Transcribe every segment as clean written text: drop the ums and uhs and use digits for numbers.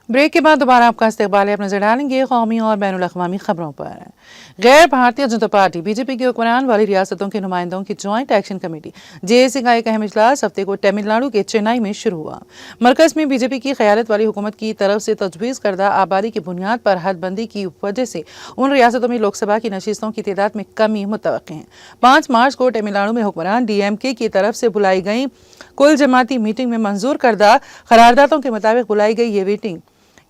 Break के बाद दोबारा आपका इस्तकबाल है। आप नजर डालेंगे कौमी और बैनुल अक़वामी खबरों पर। गैर भारतीय जनता पार्टी बीजेपी के हुक्मरान वाली रियासतों के नुमाइंदों की जॉइंट एक्शन कमेटी JAC का एक अहम इजलास हफ्ते को तमिलनाडु के चेन्नई में शुरू हुआ। मरकज में बीजेपी की क़यादत वाली हुकूमत की तरफ से तजवीज़ करदा आबादी की बुनियाद पर हदबंदी की वजह से उन रियासतों में लोकसभा की नशिस्तों की तादाद में कमी मुतवक्किल है। 5 मार्च को तमिलनाडु में हुक्मरान DMK की तरफ से बुलाई गई कुल जमाती मीटिंग में मंजूर करदा करारदातों के मुताबिक बुलाई गई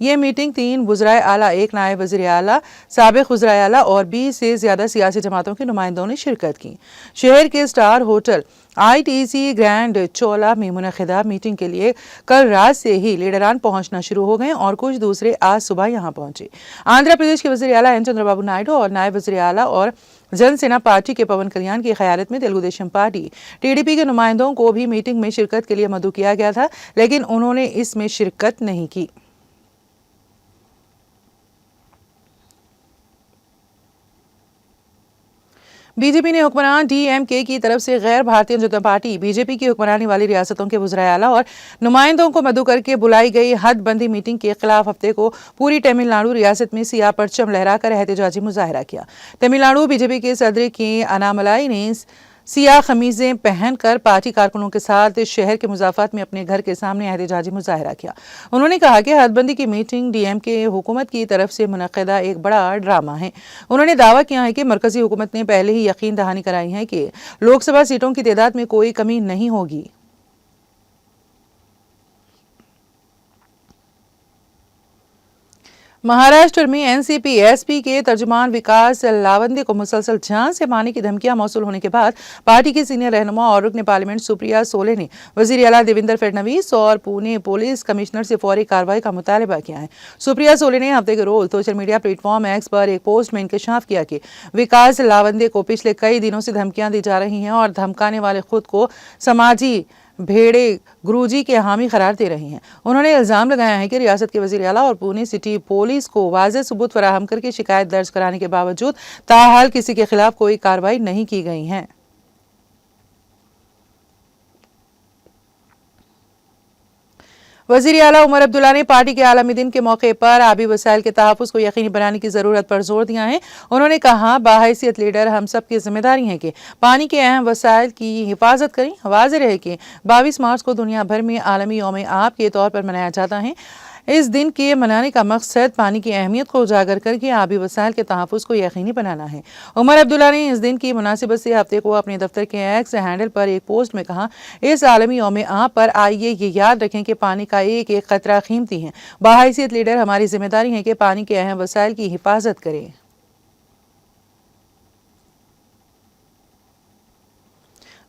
ये मीटिंग 3 वज़राए आला, 1 नायब वज़ीर आला, साबिक़ वज़राए आला और 20 से ज़्यादा सियासी जमातों के नुमाइंदों ने शिरकत की। शहर के स्टार होटल ITC ग्रैंड चोला में मुनक़िदा मीटिंग के लिए कल रात से ही लीडरान पहुंचना शुरू हो गए और कुछ दूसरे आज सुबह यहां पहुंचे। आंध्र प्रदेश के वज़ीर आला N चंद्रबाबू नायडू और नायब वज़ीर आला और जनसेना पार्टी के पवन कल्याण की क़यादत में तेलुगु देशम पार्टी TDP के नुमाइंदों को भी मीटिंग में शिरकत के लिए मदऊ किया गया था, लेकिन उन्होंने इसमें शिरकत नहीं की। बीजेपी ने हुक्मरान DMK की तरफ से गैर भारतीय जनता पार्टी बीजेपी की हुक्मरानी वाली रियासतों के वज़राए आला और नुमाइंदों को मदऊ करके बुलाई गई हदबंदी मीटिंग के खिलाफ हफ्ते को पूरी तमिलनाडु रियासत में सियाह परचम लहराकर एहतजाजी मुजाहरा किया। तमिलनाडु बीजेपी के सदर के अनामलाई ने सियाह खमीजें पहनकर पार्टी कारकुनों के साथ शहर के मुजाफात में अपने घर के सामने एहतजाजी मुजाहरा किया। उन्होंने कहा कि हदबंदी की मीटिंग DMK हुकूमत की तरफ से मुनक़िदा एक बड़ा ड्रामा है। उन्होंने दावा किया है कि मरकजी हुकूमत ने पहले ही यकीन दहानी कराई है कि लोकसभा सीटों की तादाद में कोई कमी नहीं होगी। महाराष्ट्र में NCP SP के तर्जुमान विकास लावंदे को मुसलसल जान से मारने की धमकियां मौसूल होने के बाद पार्टी की सीनियर रहनुमा और रुकन पार्लियामेंट सुप्रिया सोले ने वजीर आला देवेंद्र फडणवीस और पुणे पुलिस कमिश्नर से फौरी कार्रवाई का मुतालबा किया है। सुप्रिया सोले ने हफ्ते के रोज सोशल मीडिया प्लेटफॉर्म X पर एक पोस्ट में इंकशाफ किया कि विकास लावंदे को पिछले कई दिनों से धमकियां दी जा रही हैं और धमकाने वाले खुद को समाजी भेड़े गुरुजी के हामी करार दे रही हैं। उन्होंने इल्जाम लगाया है कि रियासत के वज़ीर आला और पुणे सिटी पुलिस को वाज़ेह सबूत फराहम करके शिकायत दर्ज कराने के बावजूद ताहाल किसी के खिलाफ कोई कार्रवाई नहीं की गई है। वज़ीर आला उमर अब्दुल्ला ने पार्टी के आलमी दिन के मौके पर आबी वसाइल के तहफ़्फ़ुज़ को यकीनी बनाने की ज़रूरत पर जोर दिया है। उन्होंने कहा, बाहैसियत लीडर हम सब की जिम्मेदारी है कि पानी के अहम वसाइल की हिफाजत करें। वाज़ेह रहे कि 22 मार्च को दुनिया भर में आलमी यौम आब के तौर पर मनाया जाता है। इस दिन के मनाने का मकसद पानी की अहमियत को उजागर करके आबी वसाइल के तहफ़्फ़ुज़ को यकीनी बनाना है। उमर अब्दुल्ला ने इस दिन की मुनासिबत से हफ्ते को अपने दफ्तर के X हैंडल पर एक पोस्ट में कहा, इस आलमी यौम आब पर आइए ये याद रखें कि पानी का एक एक क़तरा कीमती है। बाहैसियत लीडर हमारी जिम्मेदारी है कि पानी के अहम वसाइल की हिफाजत करें।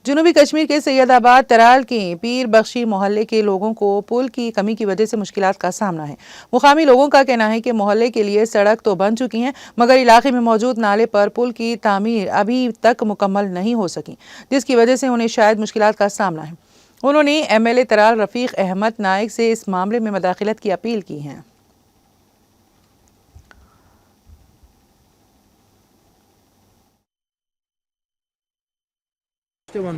जनूबी कश्मीर के सैयदाबाद तराल के पीर बख्शी मोहल्ले के लोगों को पुल की कमी की वजह से मुश्किलात का सामना है। मुकामी लोगों का कहना है कि मोहल्ले के लिए सड़क तो बन चुकी है, मगर इलाके में मौजूद नाले पर पुल की तामीर अभी तक मुकम्मल नहीं हो सकी, जिसकी वजह से उन्हें शायद मुश्किलात का सामना है। उन्होंने MLA तराल रफ़ीक अहमद नाइक से इस मामले में मदाखिलत की अपील की है।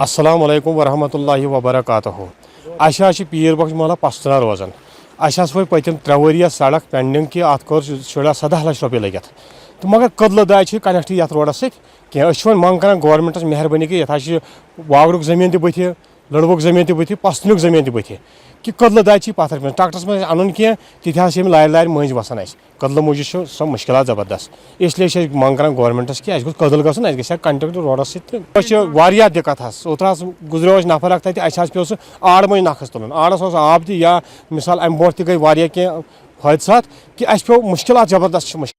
अस्सलाम वालेकुम वरहमतुल्लाहि वबरकातुहू। अश पीर बख्श मोहल्ला पस्तना रोजान। अस वो पतम 3 वरी सड़क पेंडिंग कि अत कर 17 लाख रुपये लगित, तो मगर कदल दाय कनेक्ट ये रोडस सह मंग कर गवर्नमेंटस मेहरबानी कि ये वागरुक जमीन बुथ, लड़वुक जमीन बुथ, पस्तनुक जमीन बुथ कि कदल दाय पत्थर पे ट्रैक्टर्स में अन कह तीम लार लार मज वसान कदल मूजूब सो मुश्किल जबरदस्त, इसलिए मंग कर गवर्नमेंटस कि कदल गो कंटेक्ट रोडस सह दिक्कत। ओतर गुजरो नफर अख पे आड़ मज नखस तुलन, आड़स आब या मिसाल अम ब्रो गई कह हादसा कि पे मुश्किल जबरदस्त।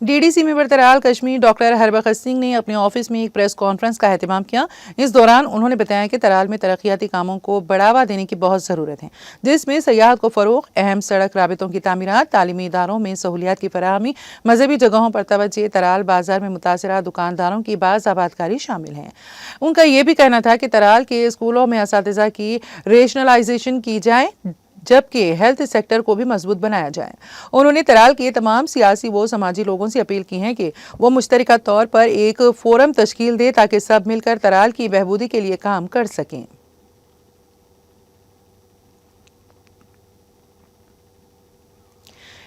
डीडीसी में बरतराल कश्मीर डॉक्टर हरबख्श सिंह ने अपने ऑफिस में एक प्रेस कॉन्फ्रेंस का एहतमाम किया। इस दौरान उन्होंने बताया कि तराल में तरक्याती कामों को बढ़ावा देने की बहुत ज़रूरत है, जिसमें सयाहत को फ़रोग़, अहम सड़क राबितों की तामीरात, तालीमी इदारों में सहूलियात की फराहमी, मजहबी जगहों पर तवज्जो, तराल बाजार में मुतासरा दुकानदारों की बाज़ाबादकारी शामिल है। उनका ये भी कहना था कि तराल के स्कूलों में असातिज़ा की रेशनलाइजेशन की जाए, जबकि हेल्थ सेक्टर को भी मजबूत बनाया जाए। उन्होंने तराल के तमाम सियासी व समाजी लोगों से अपील की है कि वो मुश्तरका तौर पर एक फोरम तश्कील दे ताकि सब मिलकर तराल की बहबूदी के लिए काम कर सकें।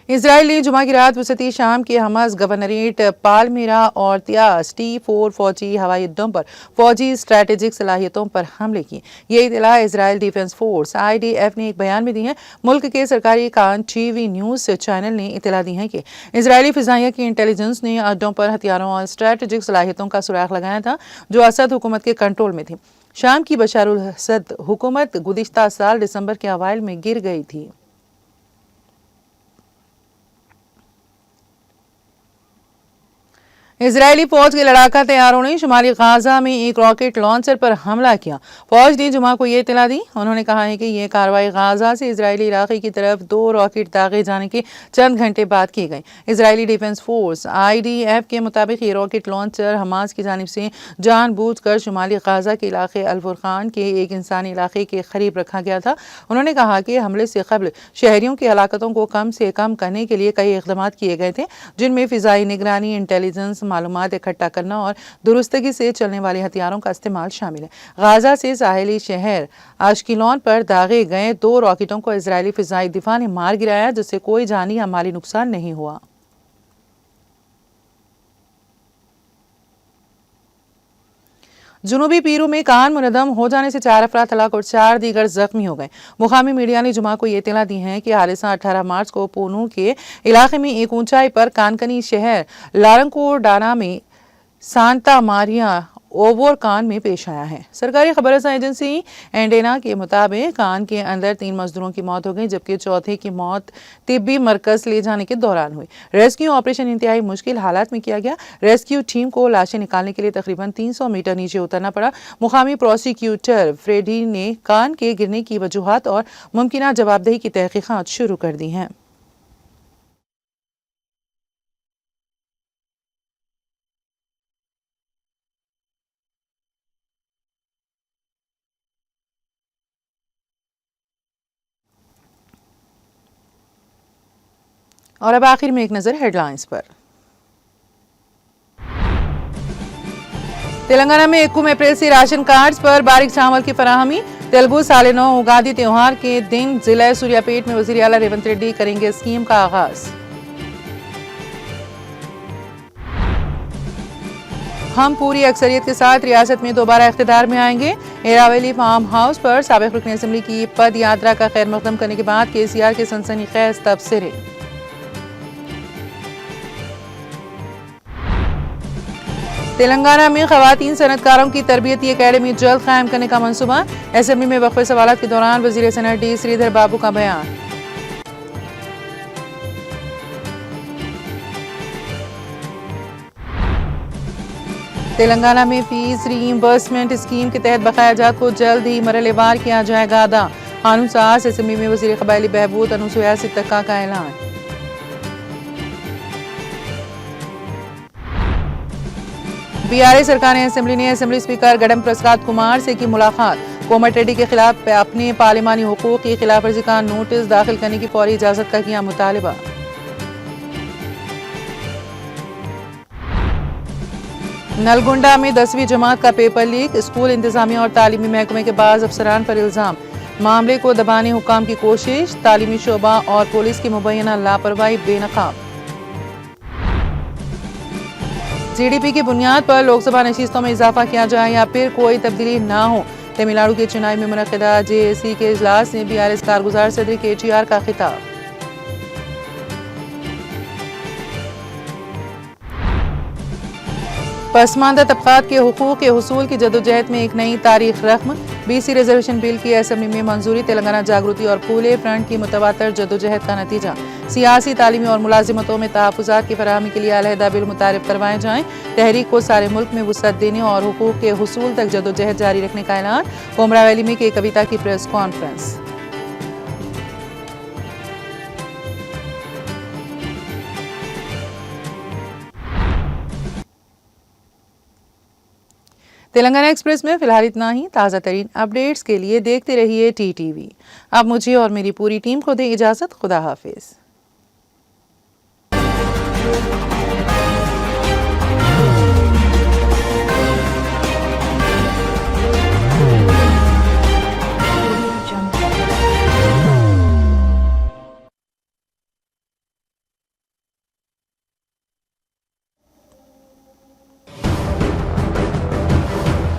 इजराइल ने जुमा की रात वसती शाम के हमास गवर्नरेट पालमीरा और तियास T4 फौजी हवाई अड्डों पर फौजी स्ट्रेटेजिक सलाहियतों पर हमले किए। ये इतला इजराइल डिफेंस फोर्स IDF ने एक बयान में दी है। मुल्क के सरकारी कान TV न्यूज़ चैनल ने इतला दी है कि इजरायली फिजाइया की इंटेलिजेंस ने अड्डों पर हथियारों और स्ट्रेटेजिक सलाहियतों का सुराग लगाया था जो असद हुकूमत के कंट्रोल में थी। शाम की बशारुल असद हुकूमत गुज़िश्ता साल दिसंबर के अवाइल में गिर गई थी। इजरायली फौज के लड़ाका तैयारों ने शुमाली गाजा में एक रॉकेट लॉन्चर पर हमला किया। फौज ने जुमा को ये इत्तला दी। उन्होंने कहा है कि यह कार्रवाई गाजा से इजरायली इलाके की तरफ 2 रॉकेट दागे जाने के चंद घंटे बाद की गई। इजरायली डिफेंस फोर्स IDF के मुताबिक ये रॉकेट लॉन्चर हमास की जानिब से जानबूझकर शुमाली गाजा के इलाके अल-फुरकान के एक इंसानी इलाके के करीब रखा गया था। उन्होंने कहा कि हमले से कबल शहरियों की हलाकतों को कम से कम करने के लिए कई इक़दाम किए गए थे, जिनमें फ़िज़ाई निगरानी, इंटेलिजेंस, मालूमात इकट्ठा करना और दुरुस्तगी से चलने वाले हथियारों का इस्तेमाल शामिल है। गाजा से साहिली शहर अश्किलोन पर दागे गए 2 रॉकेटों को इजरायली फिजाई दिफा ने मार गिराया, जिससे कोई जानी या माली नुकसान नहीं हुआ। जुनूबी पीरू में कान मुनदम हो जाने से 4 अफराद हलाक और 4 दीगर जख्मी हो गए। मुकामी मीडिया ने जुमा को ये इत्तला दी है कि हादसा 18 मार्च को पूनू के इलाके में एक ऊंचाई पर कानकनी शहर लारंकोडाना में सांता मारिया ओवर कान में पेश आया है। सरकारी खबरसां एजेंसी एंडेना के मुताबिक कान के अंदर 3 मजदूरों की मौत हो गई, जबकि चौथे की मौत तिब्बी मरकज ले जाने के दौरान हुई। रेस्क्यू ऑपरेशन इंतहाई मुश्किल हालात में किया गया। रेस्क्यू टीम को लाशें निकालने के लिए तकरीबन 300 मीटर नीचे उतरना पड़ा। मुकामी प्रोसिक्यूटर फ्रेडी ने कान के गिरने की वजूहात और मुमकिना जवाबदेही की तहकीकात शुरू कर दी हैं। और अब आखिर में एक नजर हेडलाइंस पर। तेलंगाना में 1 अप्रैल से राशन कार्ड्स पर बारीक चावल की फराहमी। तेलुगु साल नौ उगादी त्योहार के दिन जिला सूर्यापेट में वजीर आला रेवंत रेड्डी करेंगे स्कीम का आगाज। हम पूरी अक्सरियत के साथ रियासत में दोबारा इख्तिदार में आएंगे। एरावली फार्म हाउस पर साबिक रुकन असेंबली की पद यात्रा का खैर मकदम करने के बाद KCR के सनसनीखेज तबसरे। तेलंगाना में खवातीन सनतकारों की तरबियती अकेडमी जल्द कायम करने का मंसूबा। असेंबली में वक्फे सवालात के दौरान वजीर सनअत D श्रीधर बाबू का बयान। तेलंगाना में फीस रीइंबर्समेंट स्कीम के तहत बकाया जात को जल्द ही मरहलेवार किया जाएगा अदा। कानून साज असेंबली में वजीर कबायली बहबूद अनुसुया सिद्दीका का ऐलान। BRA सरकार असेंबली ने असेंबली स्पीकर गडम प्रसाद कुमार से की मुलाकात। कोमटिरेड्डी के खिलाफ अपने पार्लिमानी हुकूक की खिलाफवर्जी का नोटिस दाखिल करने की फौरी इजाजत का किया मुतालबा। नलगुंडा में 10वीं जमात का पेपर लीक। स्कूल इंतजामिया और तालीमी महकमे के बाज़ अफसरान पर इल्जाम। मामले को दबाने हुकाम की कोशिश। तालीमी शोबा और पुलिस की मुबैना लापरवाही बेनकाब। GDP की बुनियाद पर लोकसभा नशीस्तों में इजाफा किया जाए या फिर कोई तब्दीली ना हो। तमिलनाडु के चेन्नई में मुनक्किदा JAC के इजलास में BRS कारगुजार सदर KTR का खिताब। पसमानदा तबकात के हुकूक के हुसूल की जदोजहद में एक नई तारीख रकम। BC रिजर्वेशन बिल की असेंबली में मंजूरी। तेलंगाना जागृति और पूले फ्रंट की मुतवातर जदोजहद का नतीजा। सियासी, तालीमी और मुलाजिमतों में तहफ़्फ़ुज़ात की फराहमी के लिए अलहदा बिल मुतारिफ करवाए जाएँ। तहरीक को सारे मुल्क में वुसअत देने और हुकूक के हुसूल तक जदोजहद जारी रखने का ऐलान। कोमरा वैली में के कविता की प्रेस कॉन्फ्रेंस। तेलंगाना एक्सप्रेस में फिलहाल इतना ही। ताज़ा तरीन अपडेट्स के लिए देखते रहिए TTV। अब मुझे और मेरी पूरी टीम को दें इजाज़त। खुदा हाफिज।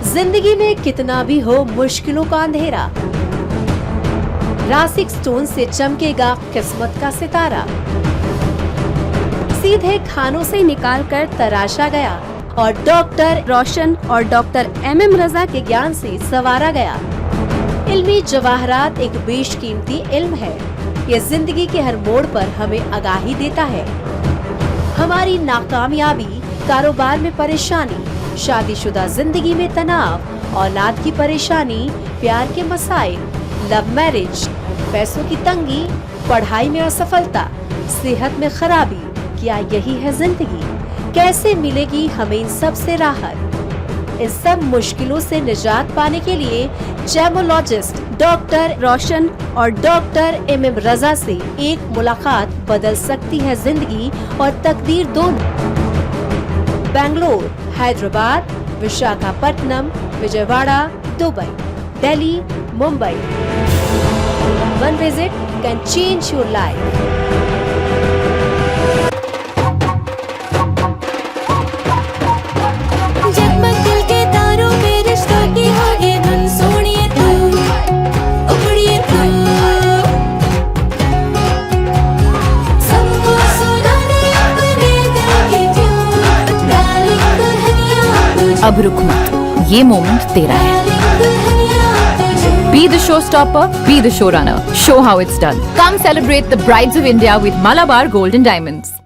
जिंदगी में कितना भी हो मुश्किलों का अंधेरा, रासिक स्टोन से चमकेगा किस्मत का सितारा। सीधे खानों से निकाल कर तराशा गया और डॉक्टर रोशन और डॉक्टर MM रजा के ज्ञान से संवारा गया। इल्मी जवाहरात एक बेशकीमती इल्म है। ये जिंदगी के हर मोड़ पर हमें आगाही देता है। हमारी नाकामयाबी, कारोबार में परेशानी, शादीशुदा जिंदगी में तनाव, औलाद की परेशानी, प्यार के मसाइल, लव मैरिज, पैसों की तंगी, पढ़ाई में असफलता, सेहत में खराबी, क्या यही है जिंदगी? कैसे मिलेगी हमें इन सब से राहत? इन सब मुश्किलों से निजात पाने के लिए जेमोलॉजिस्ट डॉक्टर रोशन और डॉक्टर MM रजा से एक मुलाकात बदल सकती है जिंदगी और तकदीर दोनों। Bangalore, Hyderabad, Visakhapatnam, Vijayawada, Dubai, Delhi, Mumbai. One visit can change your life. जगमग दिल के तारों पे रिश्तों की होगी धुन, सोनिए तू, उखड़िए तू, सबको सुनाने अपने दिल की ट्यून, डार्लिंग दुल्हनिया तुझे, अब रुक मत, ये मोमेंट तेरा है। डार्लिंग दुल्हनिया तुझे। Be the showstopper, be the showrunner. Show how it's done. Come celebrate the Brides of India with Malabar Gold and Diamonds.